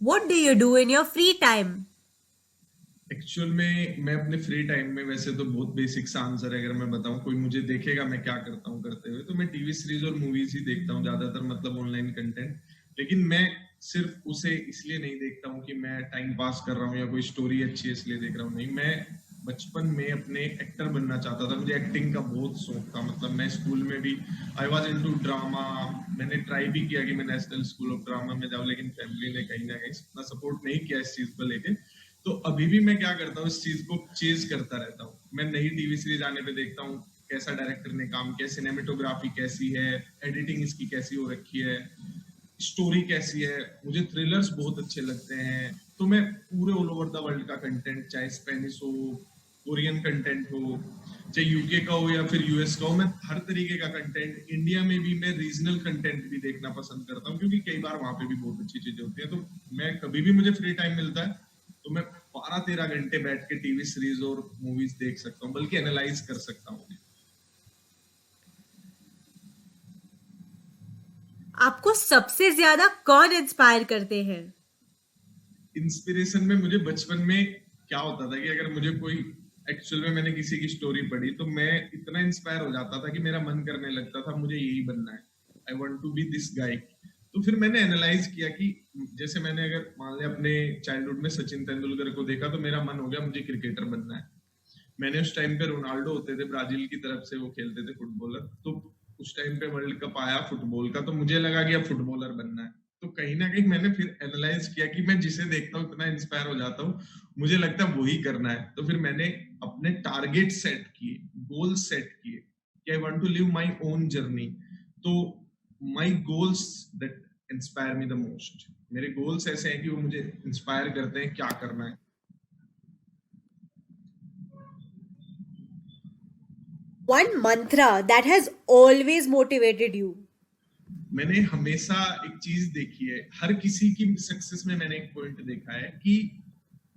What do you do in your free time? Actual में मैं अपने फ्री टाइम में वैसे तो बहुत बेसिक सा आंसर है, अगर मैं बताऊं कोई मुझे देखेगा मैं क्या करता हूं करते हुए, तो मैं टीवी सीरीज और मूवीज ही देखता हूं ज्यादातर, मतलब ऑनलाइन कंटेंट। लेकिन मैं सिर्फ उसे इसलिए नहीं देखता हूं कि मैं टाइम पास कर रहा हूं या कोई स्टोरी अच्छी है इसलिए देख रहा हूं, नहीं। मैं बचपन में अपने एक्टर बनना चाहता था, मुझे एक्टिंग का बहुत शौक था। मतलब मैं स्कूल में भी आई वॉज इनटू ड्रामा। मैंने ट्राई भी किया कि मैं नेशनल स्कूल ऑफ ड्रामा में जाऊं, लेकिन फैमिली ने कहीं ना कहीं इतना सपोर्ट नहीं किया इस चीज को लेके। तो अभी भी मैं क्या करता हूँ, इस चीज को चेज करता रहता हूँ। मैं नई टीवी सीरीज आने पे देखता हूँ कैसा डायरेक्टर ने काम किया, सिनेमेटोग्राफी कैसी है, एडिटिंग इसकी कैसी हो रखी है, स्टोरी कैसी है। मुझे थ्रिलर्स बहुत अच्छे लगते हैं। तो मैं पूरे ऑल ओवर द वर्ल्ड का कंटेंट, चाहे स्पेनिश हो, कोरियन कंटेंट हो, चाहे यूके का हो या फिर यूएस का हो, मैं हर तरीके का कंटेंट, इंडिया में भी मैं रीजनल कंटेंट भी देखना पसंद करता हूँ, क्योंकि कई बार वहां पे भी बहुत अच्छी चीजें होती है। तो मैं कभी भी मुझे फ्री टाइम मिलता है तो मैं 12-13 घंटे बैठ के टीवी सीरीज और मूवीज देख सकता हूँ, बल्कि एनालाइज कर सकता हूँ। आपको सबसे ज्यादा कौन इंस्पायर करते हैं? इंस्पिरेशन में मुझे बचपन में क्या होता था कि अगर मुझे कोई, एक्चुअल में मैंने किसी की स्टोरी पढ़ी तो मैं इतना इंस्पायर हो जाता था कि मेरा मन करने लगता था मुझे यही बनना है, I want to be this guy. तो फिर मैंने एनालाइज किया कि जैसे मैंने अगर मान लिया अपने चाइल्डहुड में सचिन तेंदुलकर को देखा तो मेरा मन हो गया मुझे क्रिकेटर बनना है। मैंने उस टाइम पे रोनाल्डो होते थे ब्राजील की तरफ से, वो खेलते थे फुटबॉलर, तो उस टाइम पे वर्ल्ड कप आया फुटबॉल का तो मुझे लगा कि अब फुटबॉलर बनना है। तो कहीं ना कहीं मैंने फिर एनालाइज किया कि मैं जिसे देखता हूँ इतना इंस्पायर हो जाता हूँ, मुझे लगता है वही करना है। तो फिर मैंने अपने टारगेट सेट किए, गोल सेट किए कि I want to live my own journey. तो my goals that inspire me the most, मेरे गोल्स ऐसे हैं कि वो मुझे इंस्पायर करते हैं क्या करना है। One mantra that has always motivated you. मैंने हमेशा एक चीज देखी है, हर किसी की सक्सेस में मैंने एक पॉइंट देखा है कि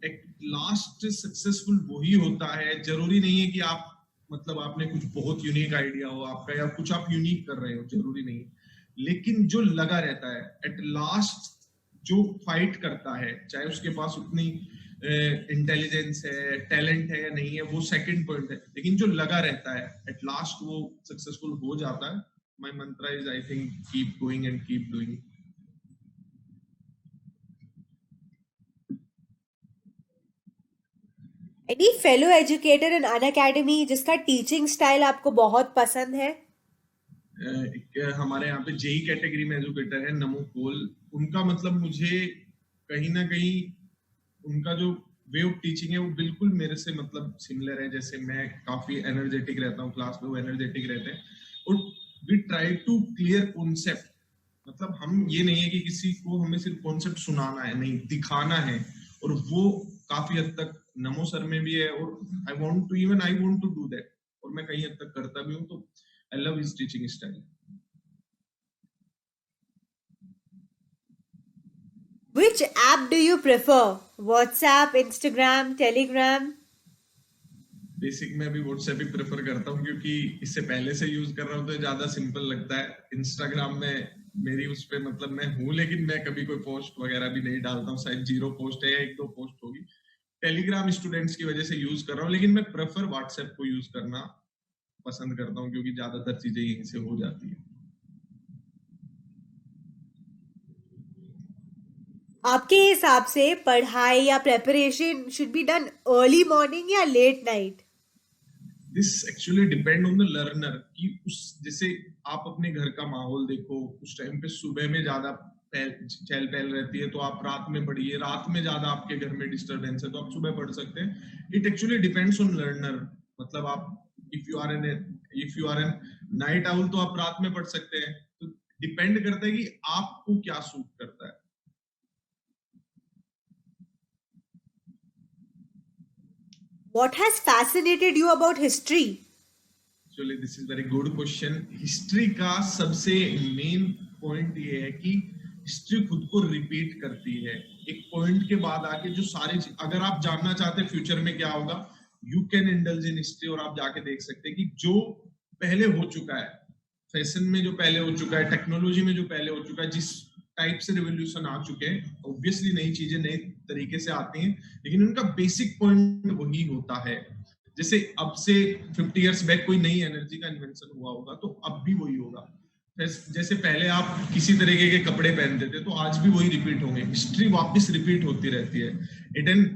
एक लास्ट सक्सेसफुल वही होता है। जरूरी नहीं है कि आप, मतलब आपने कुछ बहुत यूनिक आइडिया हो आपका या कुछ आप यूनिक कर रहे हो, जरूरी नहीं। लेकिन जो लगा रहता है एट लास्ट, जो फाइट करता है, चाहे उसके पास उतनी इंटेलिजेंस है, टैलेंट है या नहीं है, वो सेकंड पॉइंट है, लेकिन जो लगा रहता है एट लास्ट वो सक्सेसफुल हो जाता है। My mantra is, I think, keep going and keep doing. Any fellow educator in an academy जिसका टीचिंग स्टाइल आपको बहुत पसंद है? हमारे यहाँ पे जेई कैटेगरी में एजुकेटर है नमो कोल। उनका मतलब मुझे कहीं ना कहीं उनका जो वे ऑफ टीचिंग है वो बिल्कुल मेरे से मतलब सिमिलर है। जैसे मैं काफी एनर्जेटिक रहता हूँ क्लास में, वो एनर्जेटिक रहते हैं। और we try to clear concept, मतलब हम ये नहीं है कि किसी को हमें सिर्फ कॉन्सेप्ट सुनाना है, नहीं दिखाना है। और वो काफी हद तक नमो सर में भी है, और I want to do that, और मैं कहीं हद तक करता भी हूँ। तो I love his teaching style. Which app do you prefer? WhatsApp, Instagram, Telegram? Basic में अभी व्हाट्सएप ही प्रेफर करता हूँ, क्योंकि इससे पहले से यूज कर रहा हूँ तो ज्यादा सिंपल लगता है। इंस्टाग्राम में मेरी उस पे मतलब मैं हूँ, लेकिन मैं कभी कोई पोस्ट वगैरह भी नहीं डालता हूँ, शायद 0 पोस्ट है या 1-2 पोस्ट होगी। टेलीग्राम स्टूडेंट्स की वजह से यूज कर रहा हूँ, लेकिन मैं प्रेफर व्हाट्सएप को यूज करना पसंद करता हूँ, क्योंकि ज्यादातर चीजें यहीं से हो जाती है। आपके हिसाब से पढ़ाई या preparation should be done early morning या late night? This actually depend on the learner कि उस, जैसे आप अपने घर का माहौल देखो, उस टाइम पे सुबह में ज्यादा चहल पहल रहती है तो आप रात में पढ़िए, रात में ज्यादा आपके घर में डिस्टरबेंस है तो आप सुबह पढ़ सकते हैं। It actually depends on learner. मतलब आप, if you are an night owl तो आप रात में पढ़ सकते हैं। तो डिपेंड करता है कि आपको क्या सूट करता है। What has fascinated you about history? Actually this is very good question. History का सबसे मेन पॉइंट ये है कि हिस्ट्री खुद को रिपीट करती है। एक पॉइंट के बाद आके जो सारी, अगर आप जानना चाहते हैं फ्यूचर में क्या होगा, you can indulge in history और आप जाके देख सकते हैं कि जो पहले हो चुका है, फैशन में जो पहले हो चुका है, टेक्नोलॉजी में जो पहले हो चुका है, जिस टाइप से रिवोल्यूशन आ चुके हैं। ऑब्वियसली नई चीजें नए तरीके से आती हैं, लेकिन उनका बेसिक पॉइंट वही होता है। जैसे अब से 50 इयर्स बैक कोई नई एनर्जी का इन्वेंशन हुआ होगा तो अब भी वही होगा। जैसे पहले आप किसी तरीके के कपड़े पहनते थे तो आज भी वही रिपीट होंगे। हिस्ट्री वापस रिपीट होती रहती है।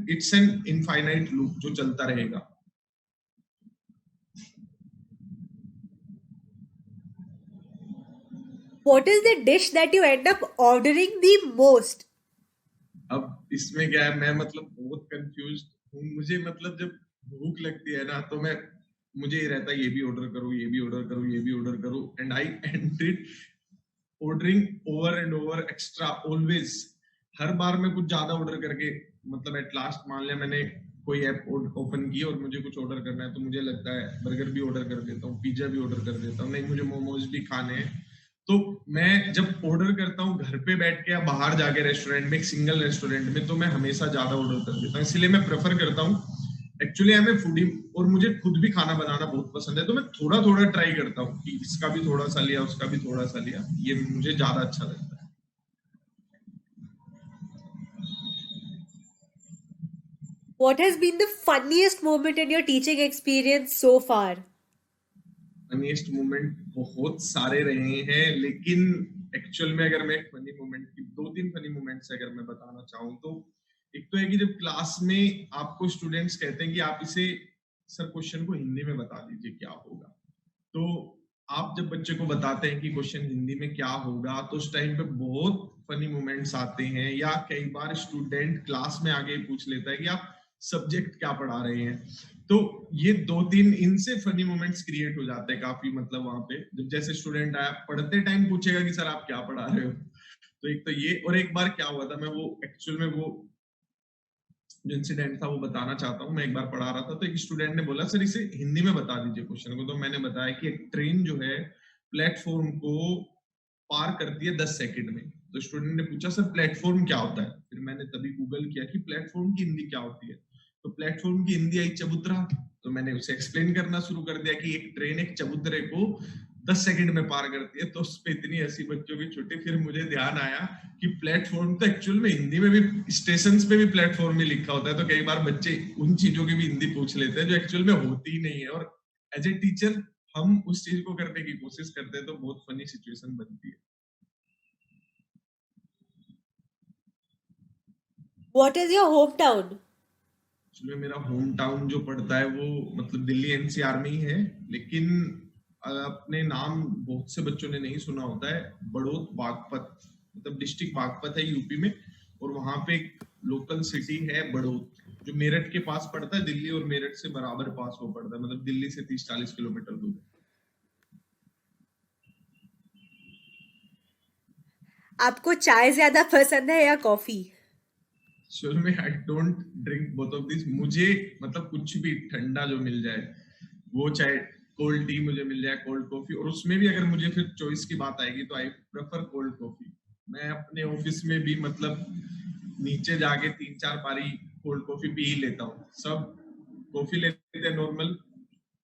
इट्स एन इनफाइनाइट लूप जो चलता रहेगा। What is the dish that you end up ordering the most? अब इसमें क्या है, मैं मतलब बहुत कंफ्यूज हूँ। मुझे मतलब जब भूख लगती है ना तो मुझे ये रहता है ये भी ऑर्डर करूँ, ये भी ऑर्डर करूँ, ये भी ऑर्डर करूँ, and I and ordering over and over extra always। हर बार मैं कुछ ज्यादा ऑर्डर करके मतलब एट लास्ट मान लिया मैंने कोई ऐप ओपन की और मुझे कुछ ऑर्डर करना है तो मुझे लगता है बर्गर भी ऑर्डर कर देता हूँ, पिज्जा भी ऑर्डर कर देता हूँ, नहीं मुझे मोमोज भी खाने हैं। तो मैं जब ऑर्डर करता हूँ घर पे बैठ के या बाहर जाके रेस्टोरेंट में, एक सिंगल रेस्टोरेंट में, तो मैं हमेशा ज्यादा ऑर्डर कर देता हूँ। इसलिए मैं प्रेफर करता हूँ, एक्चुअली आई एम फूडी और मुझे खुद भी खाना बनाना बहुत पसंद है, तो मैं थोड़ा थोड़ा ट्राई करता हूँ कि इसका भी थोड़ा सा लिया, उसका भी थोड़ा सा लिया, ये मुझे ज्यादा अच्छा लगता है। What has been the funniest moment in your teaching experience so far? Funniest moment बहुत सारे रहे हैं, लेकिन एक्चुअल में अगर मैं एक फनी मोमेंट की 2-3 फनी मोमेंट्स अगर मैं बताना चाहूँ तो एक तो है कि जब क्लास में आपको स्टूडेंट्स कहते हैं कि आप इसे सर क्वेश्चन को हिंदी में बता दीजिए क्या होगा, तो आप जब बच्चे को बताते हैं कि क्वेश्चन हिंदी में क्या होगा तो उस टाइम पे बहुत फनी मोमेंट्स आते हैं। या कई बार स्टूडेंट क्लास में आगे पूछ लेता है कि आप सब्जेक्ट क्या पढ़ा रहे हैं, तो ये 2-3 इनसे फनी मोमेंट्स क्रिएट हो जाते हैं काफी। मतलब वहां पे जब जैसे स्टूडेंट आया पढ़ते टाइम पूछेगा कि सर आप क्या पढ़ा रहे हो, तो एक तो ये। और एक बार क्या हुआ था, मैं वो एक्चुअल में वो जो इंसिडेंट था वो बताना चाहता हूँ। मैं एक बार पढ़ा रहा था तो एक स्टूडेंट ने बोला सर इसे हिंदी में बता दीजिए क्वेश्चन को, तो मैंने बताया कि एक ट्रेन जो है प्लेटफॉर्म को पार करती है 10 सेकंड में। तो स्टूडेंट ने पूछा सर प्लेटफॉर्म क्या होता है, फिर मैंने तभी गूगल किया कि प्लेटफॉर्म की हिंदी क्या होती है, तो प्लेटफॉर्म की हिंदी आई चबूतरा। तो मैंने उसे एक्सप्लेन करना शुरू कर दिया कि एक ट्रेन एक चबूतरे को 10 सेकंड में पार करती है। तो उस पे इतनी हंसी बच्चों की छुट्टी। फिर मुझे ध्यान आया कि प्लेटफॉर्म तो एक्चुअल में हिंदी में भी स्टेशन पे भी प्लेटफॉर्म ही लिखा होता है, तो कई बार बच्चे उन चीजों की भी हिंदी पूछ लेते हैं जो एक्चुअल में होती ही नहीं है, और एज ए टीचर हम उस चीज को करने की कोशिश करते हैं, तो बहुत फनी सिचुएशन बनती है। What is your hometown? Actually मेरा होम टाउन जो पड़ता है वो मतलब दिल्ली एनसीआर में ही है, लेकिन अपने नाम बहुत से बच्चों ने नहीं सुना होता है। बड़ौत बागपत, मतलब डिस्ट्रिक्ट बागपत है यूपी में, और वहां पे एक लोकल सिटी है बड़ौत जो मेरठ के पास पड़ता है। दिल्ली और मेरठ से बराबर पास वो पड़ता है, मतलब दिल्ली से 30-40 किलोमीटर दूर। आपको चाय ज्यादा पसंद है या कॉफी? एक्चुअल में I don't drink both of this. मुझे मतलब कुछ भी ठंडा जो मिल जाए, वो चाहे कोल्ड टी मुझे मिल जाए, कोल्ड कॉफी, और उसमें भी अगर मुझे फिर चॉइस की बात आएगी तो आई प्रेफर कोल्ड कॉफी। मैं अपने ऑफिस में भी मतलब नीचे जाके 3-4 पारी कोल्ड कॉफी पी ही लेता हूँ। सब कॉफी लेते हैं नॉर्मल,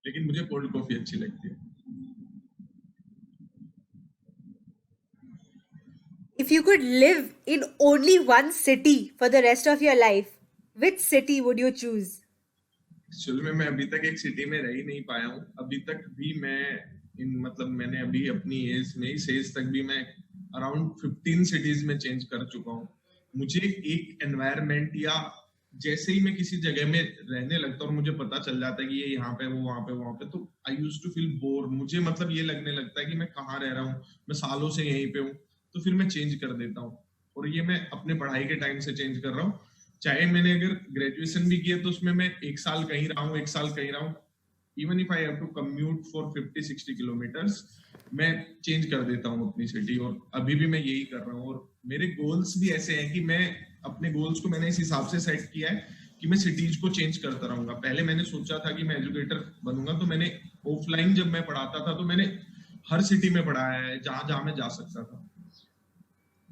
लेकिन मुझे कोल्ड कॉफी अच्छी लगती है। If you could live in only one city for the rest of your life, which city would you choose? Actual में मैं अभी तक एक सिटी में रह ही नहीं पाया हूँ। अभी तक भी मैं मतलब मैंने अभी अपनी एज में, इस एज तक भी मैं अराउंड 15 सिटीज में चेंज कर चुका हूँ। मुझे एक एनवायरनमेंट या जैसे ही मैं किसी जगह में रहने लगता हूँ और मुझे पता चल जाता है कि ये यहाँ पे, वो वहां पे, वहां पे, तो आई यूज टू फील बोर। मुझे मतलब ये लगने लगता है कि मैं कहाँ रह रहा हूँ, मैं सालों से यहीं पे हूँ, तो फिर मैं चेंज कर देता हूँ। और ये मैं अपने पढ़ाई के टाइम से चेंज कर रहा हूँ। चाहे मैंने अगर ग्रेजुएशन भी किया तो उसमें मैं 1 साल कहीं रहा हूँ, 1 साल कहीं रहा हूँ। Even if I have to commute for 50-60 kilometres, मैं चेंज कर देता हूँ अपनी सिटी, और अभी भी मैं यही कर रहा हूँ। और मेरे गोल्स भी ऐसे हैं कि मैं अपने गोल्स को मैंने इस हिसाब से सेट किया है कि मैं सिटीज को चेंज करता रहूंगा। पहले मैंने सोचा था कि मैं एजुकेटर बनूंगा, तो मैंने ऑफलाइन जब मैं पढ़ाता था तो मैंने हर सिटी में पढ़ाया है जहां जहां मैं जा सकता था।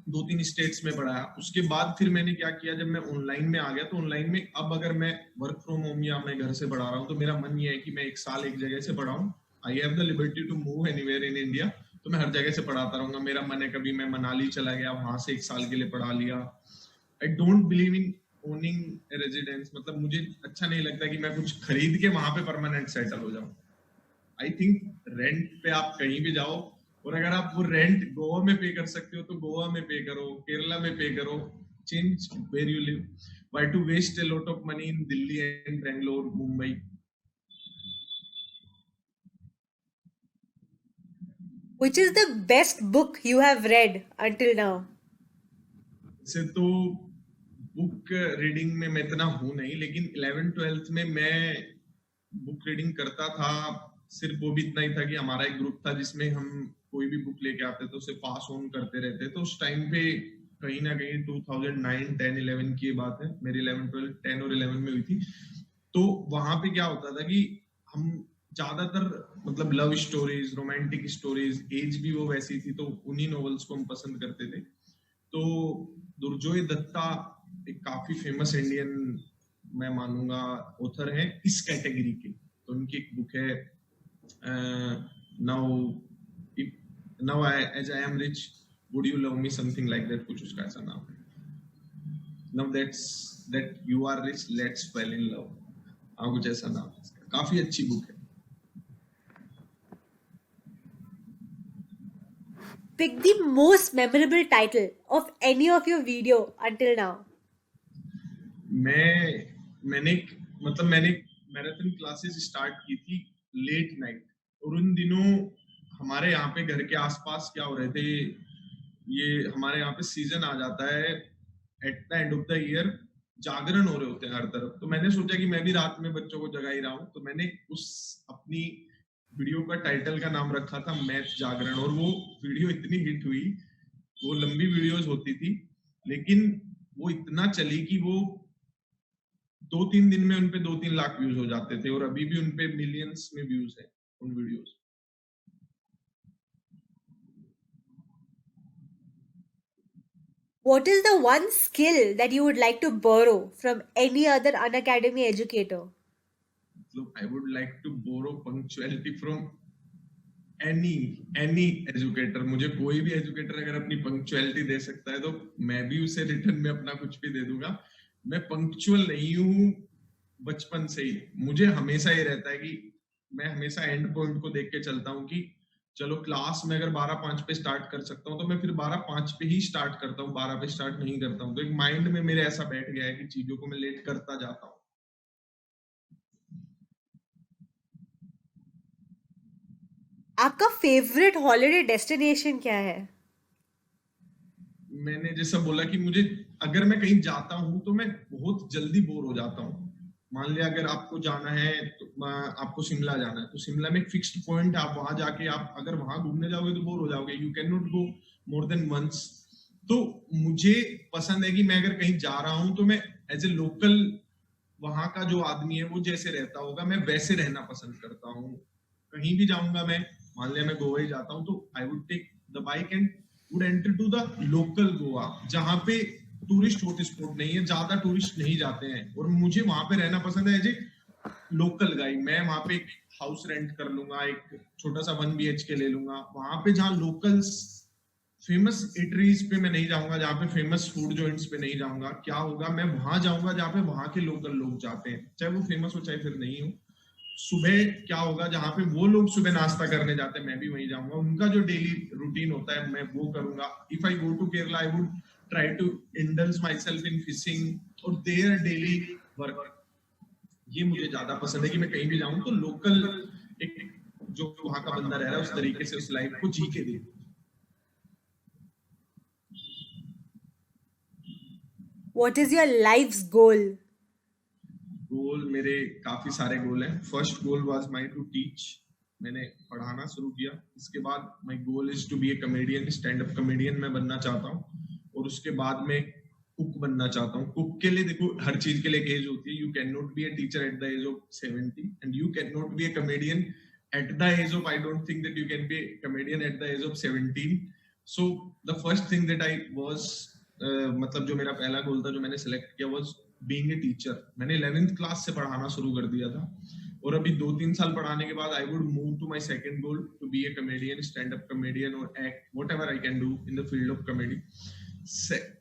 2-3 स्टेट्स में पढ़ाया। उसके बाद फिर मैंने क्या किया, जब मैं ऑनलाइन में आ गया तो ऑनलाइन में अब अगर मैं वर्क फ्रॉम होम या मैं घर से पढ़ा रहा हूँ तो मेरा मन ये है कि मैं 1 साल एक जगह से पढ़ाऊँ। I have the liberty to move anywhere in India, तो मैं हर जगह से पढ़ाता रहूंगा। मेरा मन है कभी मैं मनाली चला गया, वहां से 1 साल के लिए पढ़ा लिया। I don't believe in owning residence, मतलब मुझे अच्छा नहीं लगता कि मैं कुछ खरीद के वहां पे परमानेंट सेटल हो जाऊं। आई थिंक रेंट पे आप कहीं भी जाओ, और अगर आप वो रेंट गोवा में पे कर सकते हो तो गोवा में पे करो, केरला में पे करो, change where you live. Why to waste a lot of money in Delhi and Bangalore, Mumbai. Which is the best book you have read until now? से तो बुक रीडिंग में मैं इतना हूं नहीं, लेकिन 11th-12th में मैं बुक रीडिंग करता था। सिर्फ वो भी इतना ही था कि हमारा एक ग्रुप था जिसमें हम कोई भी बुक लेके आते तो उसे पास ऑन करते रहते। तो उस टाइम पे कहीं ना कहीं 2009, 10, 11 की बात है, मेरी 11, 12, 10 और 11 में हुई थी। तो वहां पे क्या होता था कि हम ज्यादातर मतलब लव स्टोरीज, रोमांटिक स्टोरीज, एज भी वो वैसी थी, तो उन्हीं नॉवेल्स को हम पसंद करते थे। तो दुर्जोय दत्ता एक काफी फेमस इंडियन, मैं मानूंगा, ऑथर है इस कैटेगरी के। तो उनकी एक बुक है now now as I am rich would you love me, something like that, कुछ उसका ऐसा नाम है। Now that you are rich let's fall in love, कुछ ऐसा नाम है इसका। काफी अच्छी बुक है। Pick the most memorable title of any of your video until now. मैंने मैराथन क्लासेस स्टार्ट की थी लेट नाइट, और उन दिनों हमारे यहाँ पे घर के आसपास क्या हो रहे थे, ये हमारे यहाँ पे सीजन आ जाता है at the end of the year, जागरण हो रहे होते हैं हर तरफ। तो मैंने सोचा कि मैं भी रात में बच्चों को जगा ही रहा हूँ, तो मैंने उस अपनी वीडियो का टाइटल का नाम रखा था मैथ जागरण। और वो वीडियो इतनी हिट हुई, वो लंबी वीडियोस होती थी, लेकिन वो इतना चली कि वो 2-3 दिन में उनपे 2-3 लाख व्यूज हो जाते थे, और अभी भी उनपे मिलियंस में व्यूज है उन videos. What is the one skill that you would like to borrow from any other Unacademy educator? मतलब I would like to borrow punctuality from any educator. मुझे कोई भी एजुकेटर अगर अपनी पंक्चुअलिटी दे सकता है तो मैं भी उसे रिटर्न में अपना कुछ भी दे दूंगा। मैं पंक्चुअल नहीं हूँ बचपन से ही। मुझे हमेशा ये रहता है कि मैं हमेशा एंड पॉइंट को देख के चलता हूँ कि चलो क्लास में अगर 12:05 पे स्टार्ट कर सकता हूँ तो मैं फिर 12:05 पे ही स्टार्ट करता हूँ, 12 पे स्टार्ट नहीं करता हूँ। तो एक माइंड में मेरे ऐसा बैठ गया है कि चीजों को मैं लेट करता जाता हूँ। आपका फेवरेट हॉलिडे डेस्टिनेशन क्या है? मैंने जैसा बोला कि मुझे अगर मैं कहीं जाता हूँ तो मैं बहुत जल्दी बोर हो जाता हूँ। मान लिया अगर आपको जाना है तो आपको शिमला जाना है, तो शिमला में एक फिक्स्ड पॉइंट है, आप वहां जाके आप अगर वहां घूमने जाओगे तो बोर हो जाओगे। You can not go more than once. तो मुझे पसंद है कि मैं अगर कहीं जा रहा हूँ तो मैं एज ए लोकल, वहां का जो आदमी है वो जैसे रहता होगा मैं वैसे रहना पसंद करता हूँ। कहीं भी जाऊंगा मैं, मान लिया मैं गोवा ही जाता हूँ तो I would take the bike and would enter to the local Goa, जहां पे टूरिस्ट हॉटस्पॉट नहीं है, ज्यादा टूरिस्ट नहीं जाते हैं, और मुझे वहां पे रहना पसंद है एज ए लोकल गाई। मैं वहां पे एक हाउस रेंट कर लूंगा, एक छोटा सा 1 BHK ले लूंगा वहां पे, जहाँ लोकल्स फेमस इटरीज पे मैं नहीं जाऊंगा, जहाँ पे फेमस फूड जॉइंट्स पे नहीं जाऊंगा। क्या होगा, मैं वहां जाऊंगा जहाँ पे वहां के लोकल लोग जाते हैं, चाहे वो फेमस हो चाहे फिर नहीं हो। सुबह क्या होगा, जहाँ पे वो लोग सुबह नाश्ता करने जाते हैं मैं भी वहीं जाऊंगा, उनका जो डेली रूटीन होता है मैं वो करूंगा। If I go to Kerala I would try to indulge myself in fishing और देयर डेली वर्क। ये मुझे ज्यादा पसंद है कि मैं कहीं भी जाऊं तो लोकल एक जो वहां का बंदा रह रहा है उस तरीके से उस लाइफ को जी के दे। What is your life's goal? गोल मेरे काफी सारे गोल हैं। First goal was my to teach, मैंने पढ़ाना शुरू किया। इसके बाद my goal is to be a comedian, stand up comedian मैं बनना चाहता हूँ। और उसके बाद में कुक बनना चाहता हूँ। कुक के लिए देखो हर चीज के लिए एक एज होती है। You can not be a teacher at the age of 70 and you can not be a comedian at the age of, I don't think that you can be a comedian at the age of 17। So the first thing that I was, मतलब जो मेरा पहला गोल था जो मैंने select किया was being a teacher. मैंने 11th class से पढ़ाना शुरू कर दिया था। और अभी 2-3 साल पढ़ाने के बाद I would move to my second goal to be a comedian, stand up comedian और act whatever I can do in the field of comedy.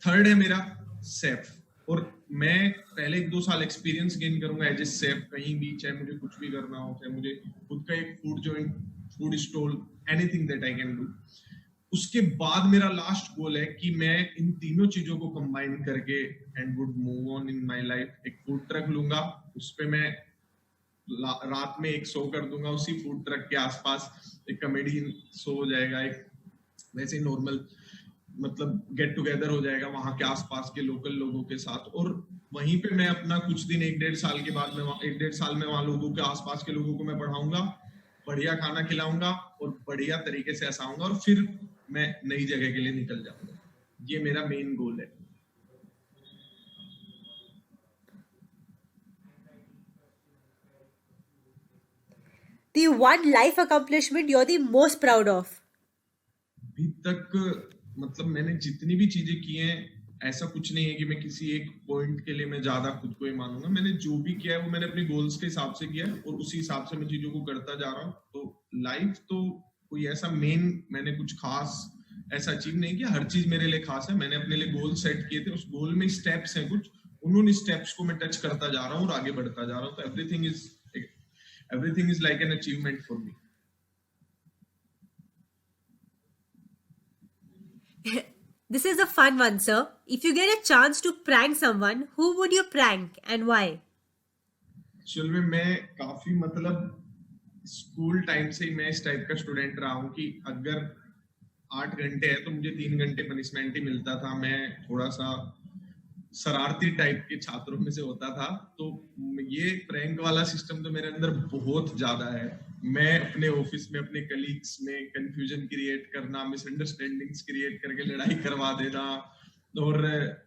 Third है मेरा सेफ, और मैं पहले 1-2 साल एक्सपीरियंस गेन करूंगा एज ए सेफ कहीं भी, चाहे मुझे कुछ भी करना हो, चाहे मुझे खुद का एक food joint, food stall, anything that I can do. उसके बाद मेरा लास्ट गोल है कि मैं इन तीनों चीजों को कंबाइन करके and would move on in my life. एक फूड ट्रक लूंगा, उस पे मैं रात में एक शो कर दूंगा, उसी फूड ट्रक के आसपास एक कॉमेडी शो हो जाएगा, एक वैसे ही नॉर्मल मतलब गेट टुगेदर हो जाएगा वहां के आसपास के लोकल लोगों के साथ, और वहीं पे मैं अपना कुछ दिन 1-1.5 साल के बाद में 1-1.5 साल में वहां लोगों के आसपास के लोगों को मैं पढ़ाऊंगा, बढ़िया खाना खिलाऊंगा और बढ़िया तरीके से हंसाऊंगा, और फिर मैं नई जगह के लिए निकल जाऊंगा। ये मेरा मेन गोल है। The one life accomplishment you're the most proud of? अभी तक मतलब मैंने जितनी भी चीजें की हैं, ऐसा कुछ नहीं है कि मैं किसी एक पॉइंट के लिए मैं ज्यादा खुद को ही मानूंगा। मैंने जो भी किया है वो मैंने अपनी गोल्स के हिसाब से किया है, और उसी हिसाब से मैं चीजों को करता जा रहा हूँ। तो लाइफ तो कोई ऐसा मेन मैंने कुछ खास ऐसा अचीव नहीं किया, हर चीज मेरे लिए खास है। मैंने अपने लिए गोल सेट किए थे, उस गोल में स्टेप्स हैं कुछ, उन्होंने स्टेप्स को मैं टच करता जा रहा हूँ और आगे बढ़ता जा रहा हूँ। तो everything is like an achievement for me. This is a fun one, sir. If you get a chance to prank someone, who would you prank and why? Actual में मैं काफी मतलब स्कूल टाइम से ही मैं इस टाइप का student रहा हूँ कि अगर 8 घंटे है तो मुझे 3 घंटे पनिशमेंट ही मिलता था। मैं थोड़ा सा शरारती टाइप के छात्रों में से होता था, तो ये प्रैंक वाला सिस्टम तो मेरे अंदर बहुत ज्यादा है। मैं अपने ऑफिस में अपने कलीग्स में कंफ्यूजन क्रिएट करना, मिसअंडरस्टैंडिंग्स क्रिएट करके लड़ाई करवा देना, और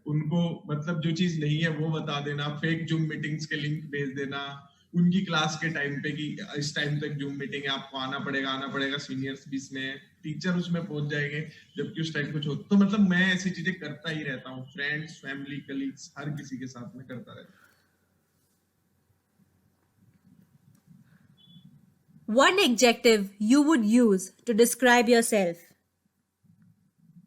उनको मतलब जो चीज नहीं है वो बता देना, फेक जूम मीटिंग्स के लिंक भेज देना उनकी क्लास के टाइम पे कि इस टाइम तक जूम मीटिंग है, आपको आना पड़ेगा, सीनियर्स भी इसमें, टीचर उसमें पहुंच जाएंगे जबकि उस टाइम कुछ हो। तो मतलब मैं ऐसी चीजें करता ही रहता हूँ, फ्रेंड्स, फैमिली, कलीग्स, हर किसी के साथ में करता रहता हूँ। One adjective you would use to describe yourself?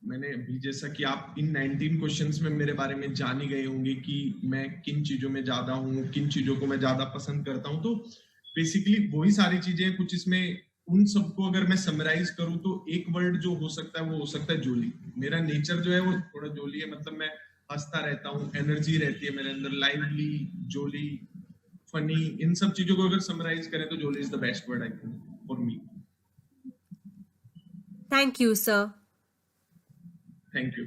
मैंने अभी जैसा कि आप इन 19 क्वेश्चंस में मेरे बारे में जान ही गए होंगे कि मैं किन चीजों में ज्यादा हूँ, किन चीजों को मैं ज्यादा पसंद करता हूँ, तो बेसिकली वही सारी चीजें कुछ इसमें, उन सबको अगर मैं समराइज करूँ तो एक वर्ड जो हो सकता है वो हो सकता है जोली। मेरा नेचर जो है वो थोड़ा जोली है, मतलब मैं हंसता रहता हूँ, एनर्जी रहती है मेरे अंदर, लाइवली, जोली, फनी, इन सब चीजों को अगर समराइज करें तो jolly is the best word I think for me. Thank you, sir. Thank you.